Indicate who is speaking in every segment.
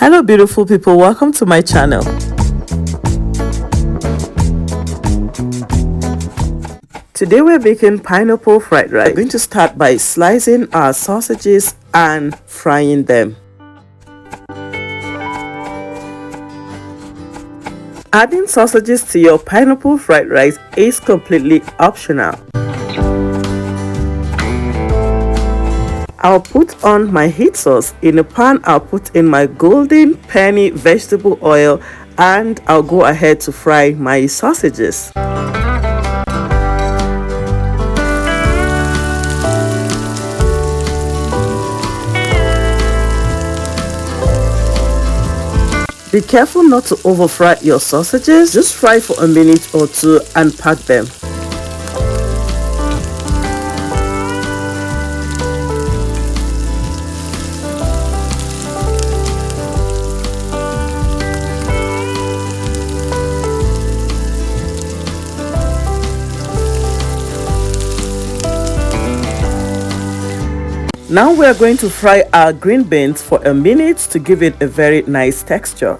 Speaker 1: Hello beautiful people, welcome to my channel. Today we're making pineapple fried rice. We're going to start by slicing our sausages and frying them. Adding sausages to your pineapple fried rice is completely optional. I'll put on my heat sauce. In a pan, I'll put in my golden penny vegetable oil and I'll go ahead to fry my sausages. Be careful not to over fry your sausages. Just fry for a minute or two and pack them. Now we are going to fry our green beans for a minute to give it a very nice texture.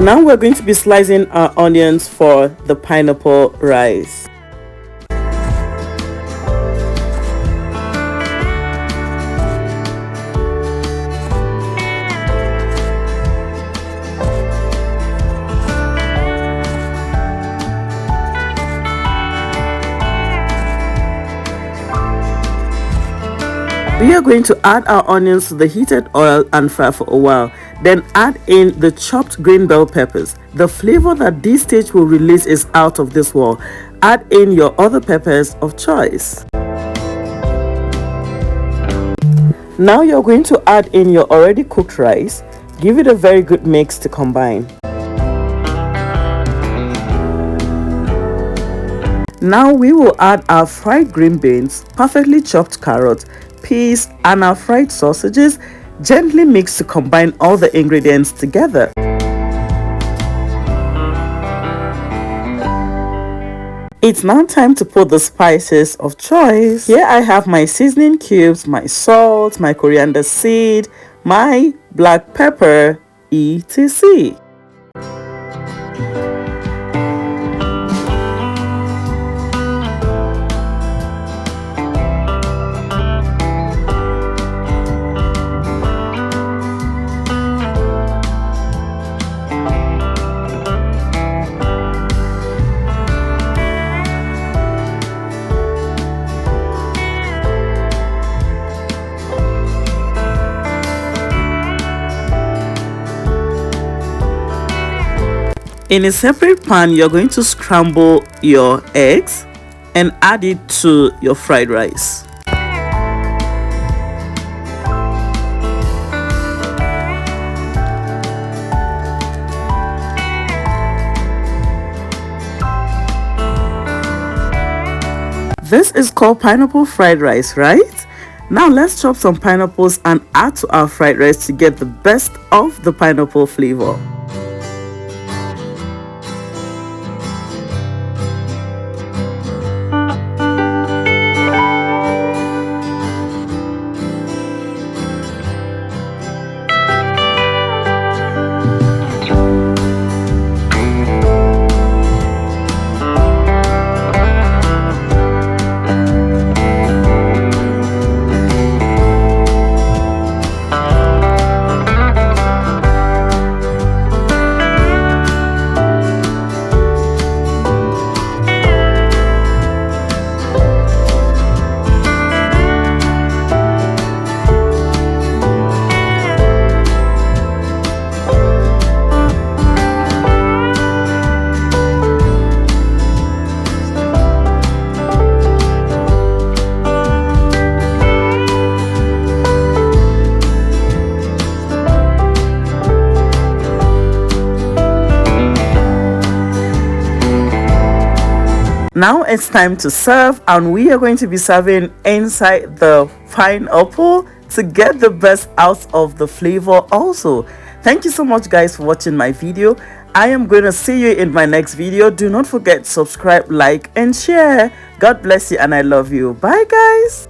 Speaker 1: Now we're going to be slicing our onions for the pineapple rice. We are going to add our onions to the heated oil and fry for a while. Then add in the chopped green bell peppers. The flavor that this stage will release is out of this world. Add in your other peppers of choice. Now you're going to add in your already cooked rice. Give it a very good mix to combine. Now we will add our fried green beans, perfectly chopped carrots, peas and our fried sausages. Gently mix to combine all the ingredients together. It's now time to put the spices of choice. Here I have my seasoning cubes, my salt, my coriander seed, my black pepper, etc. In a separate pan, you're going to scramble your eggs and add it to your fried rice. This is called pineapple fried rice, right? Now let's chop some pineapples and add to our fried rice to get the best of the pineapple flavor. Now it's time to serve, and we are going to be serving inside the pineapple to get the best out of the flavor also. Thank you so much guys for watching my video. I am going to see you in my next video. Do not forget, subscribe, like, and share. God bless you, and I love you. Bye, guys.